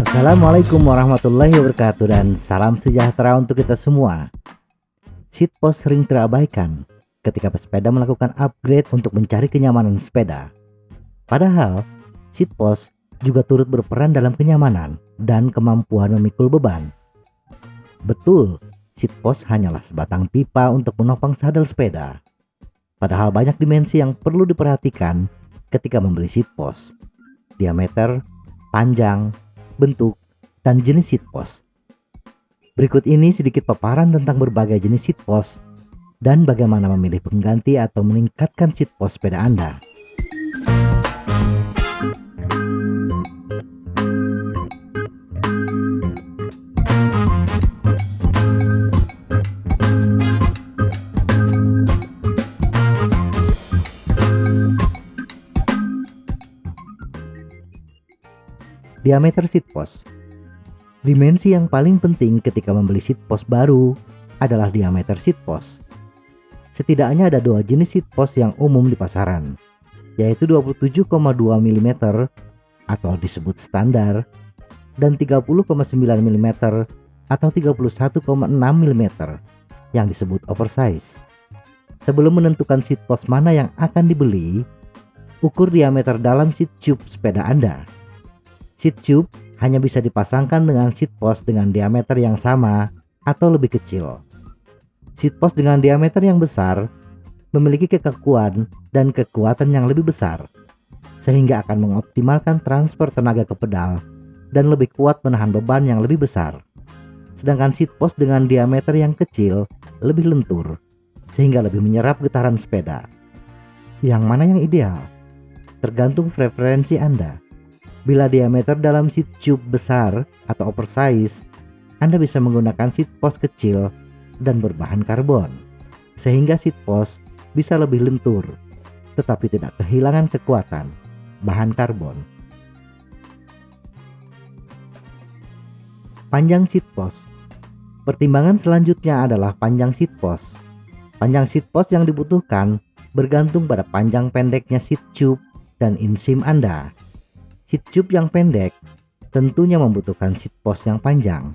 Assalamualaikum warahmatullahi wabarakatuh dan salam sejahtera untuk kita semua. Seat post sering terabaikan ketika pesepeda melakukan upgrade untuk mencari kenyamanan sepeda. Padahal, seat post juga turut berperan dalam kenyamanan dan kemampuan memikul beban. Betul, seat post hanyalah sebatang pipa untuk menopang sadel sepeda. Padahal banyak dimensi yang perlu diperhatikan ketika membeli seat post. Diameter, panjang, bentuk, dan jenis seat post. Berikut ini sedikit paparan tentang berbagai jenis seat post dan bagaimana memilih pengganti atau meningkatkan seat post sepeda Anda. Diameter seat post. Dimensi yang paling penting ketika membeli seat post baru adalah diameter seat post. Setidaknya ada dua jenis seat post yang umum di pasaran, yaitu 27,2 mm atau disebut standar dan 30,9 mm atau 31,6 mm yang disebut oversize. Sebelum menentukan seat post mana yang akan dibeli, ukur diameter dalam seat tube sepeda Anda. Seat tube hanya bisa dipasangkan dengan seat post dengan diameter yang sama atau lebih kecil. Seat post dengan diameter yang besar memiliki kekakuan dan kekuatan yang lebih besar, sehingga akan mengoptimalkan transfer tenaga ke pedal dan lebih kuat menahan beban yang lebih besar. Sedangkan seat post dengan diameter yang kecil lebih lentur, sehingga lebih menyerap getaran sepeda. Yang mana yang ideal? Tergantung preferensi Anda. Bila diameter dalam seat tube besar atau oversize, Anda bisa menggunakan seat post kecil dan berbahan karbon, sehingga seat post bisa lebih lentur, tetapi tidak kehilangan kekuatan bahan karbon. Panjang seat post. Pertimbangan selanjutnya adalah panjang seat post. Panjang seat post yang dibutuhkan bergantung pada panjang pendeknya seat tube dan insim Anda. Seat tube yang pendek tentunya membutuhkan seat post yang panjang.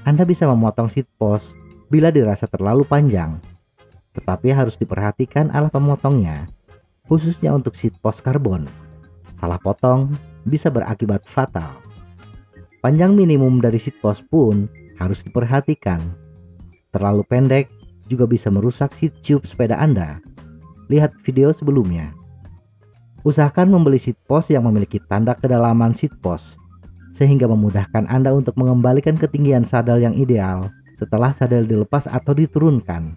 Anda bisa memotong seat post bila dirasa terlalu panjang, tetapi harus diperhatikan alat pemotongnya, khususnya untuk seat post karbon. Salah potong bisa berakibat fatal. Panjang minimum dari seat post pun harus diperhatikan. Terlalu pendek juga bisa merusak seat tube sepeda Anda. Lihat video sebelumnya. Usahakan membeli seat post yang memiliki tanda kedalaman seat post, sehingga memudahkan Anda untuk mengembalikan ketinggian sadel yang ideal setelah sadel dilepas atau diturunkan.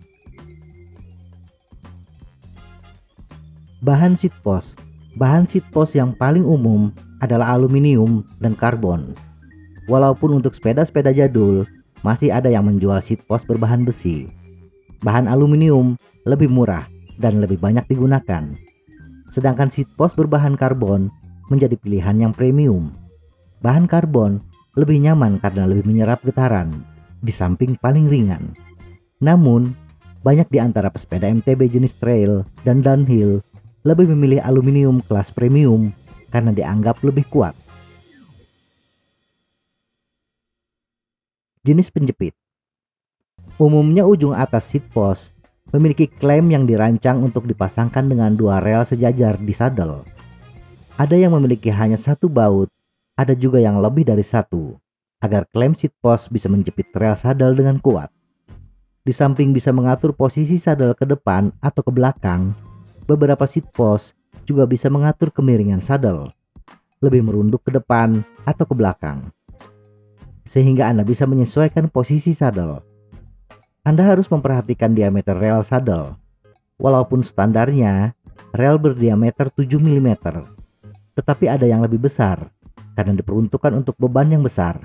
Bahan seat post. Bahan seat post yang paling umum adalah aluminium dan karbon. Walaupun untuk sepeda-sepeda jadul, masih ada yang menjual seat post berbahan besi. Bahan aluminium lebih murah dan lebih banyak digunakan. Sedangkan seat post berbahan karbon menjadi pilihan yang premium. Bahan karbon lebih nyaman karena lebih menyerap getaran, di samping paling ringan. Namun, banyak di antara pesepeda MTB jenis trail dan downhill lebih memilih aluminium kelas premium karena dianggap lebih kuat. Jenis penjepit. Umumnya ujung atas seat post memiliki klem yang dirancang untuk dipasangkan dengan dua rel sejajar di sadel. Ada yang memiliki hanya satu baut, ada juga yang lebih dari satu, agar klem seat post bisa menjepit rel sadel dengan kuat. Di samping bisa mengatur posisi sadel ke depan atau ke belakang, beberapa seat post juga bisa mengatur kemiringan sadel, lebih merunduk ke depan atau ke belakang, sehingga Anda bisa menyesuaikan posisi sadel. Anda harus memperhatikan diameter rel sadel. Walaupun standarnya rel berdiameter 7 mm, tetapi ada yang lebih besar karena diperuntukkan untuk beban yang besar.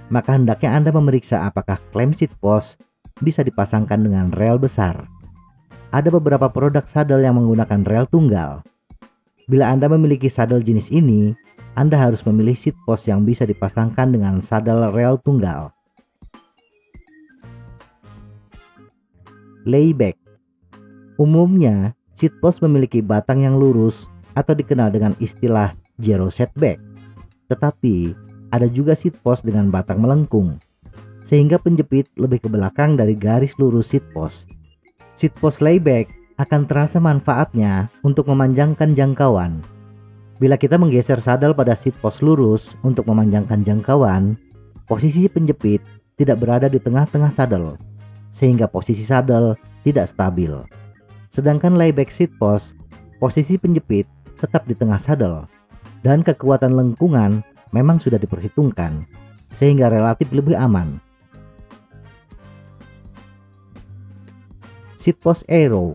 Maka hendaknya Anda memeriksa apakah klem seat post bisa dipasangkan dengan rel besar. Ada beberapa produk sadel yang menggunakan rel tunggal. Bila Anda memiliki sadel jenis ini, Anda harus memilih seat post yang bisa dipasangkan dengan sadel rel tunggal. Layback. Umumnya, seat post memiliki batang yang lurus atau dikenal dengan istilah zero setback. Tetapi ada juga seat post dengan batang melengkung, sehingga penjepit lebih ke belakang dari garis lurus seat post. Seat post layback akan terasa manfaatnya untuk memanjangkan jangkauan. Bila kita menggeser sadel pada seat post lurus untuk memanjangkan jangkauan, posisi penjepit tidak berada di tengah-tengah sadel, sehingga posisi sadel tidak stabil. Sedangkan layback seat post, posisi penjepit tetap di tengah sadel, dan kekuatan lengkungan memang sudah diperhitungkan, sehingga relatif lebih aman. Seat post aero,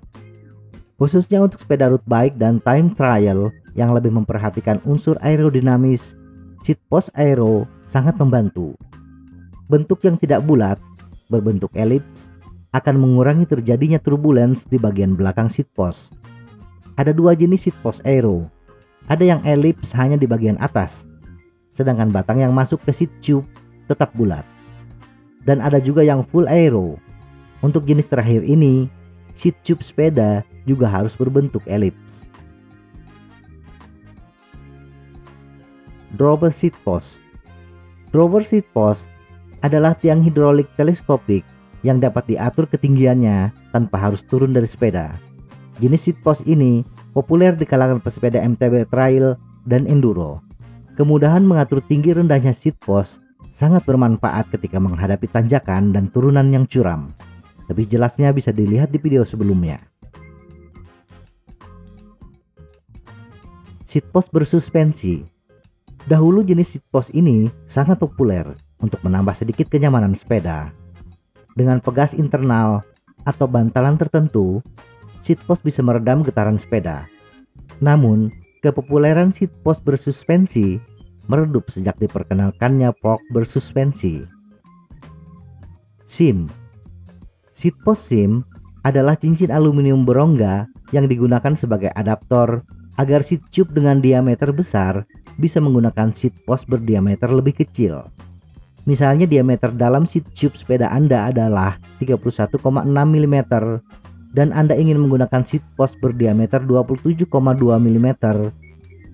khususnya untuk sepeda road bike dan time trial yang lebih memperhatikan unsur aerodinamis, seat post aero sangat membantu. Bentuk yang tidak bulat, berbentuk elips, akan mengurangi terjadinya turbulence di bagian belakang seat post. Ada dua jenis seat post aero. Ada yang elips hanya di bagian atas, sedangkan batang yang masuk ke seat tube tetap bulat. Dan ada juga yang full aero. Untuk jenis terakhir ini, seat tube sepeda juga harus berbentuk elips. Dropper seat post. Dropper seat post adalah tiang hidrolik teleskopik yang dapat diatur ketinggiannya tanpa harus turun dari sepeda. Jenis seat post ini populer di kalangan pesepeda MTB trail dan enduro. Kemudahan mengatur tinggi rendahnya seat post sangat bermanfaat ketika menghadapi tanjakan dan turunan yang curam. Lebih jelasnya bisa dilihat di video sebelumnya. Seat post bersuspensi. Dahulu jenis seat post ini sangat populer untuk menambah sedikit kenyamanan sepeda. Dengan pegas internal atau bantalan tertentu, seat post bisa meredam getaran sepeda. Namun, kepopuleran seat post bersuspensi meredup sejak diperkenalkannya fork bersuspensi. SIM. Seat post SIM adalah cincin aluminium berongga yang digunakan sebagai adaptor agar seat tube dengan diameter besar bisa menggunakan seat post berdiameter lebih kecil. Misalnya diameter dalam seat tube sepeda Anda adalah 31,6 mm dan Anda ingin menggunakan seat post berdiameter 27,2 mm,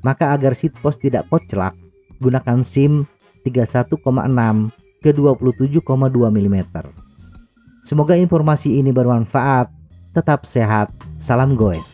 maka agar seat post tidak koclak, gunakan SIM 31,6 ke 27,2 mm. Semoga informasi ini bermanfaat. Tetap sehat. Salam goes.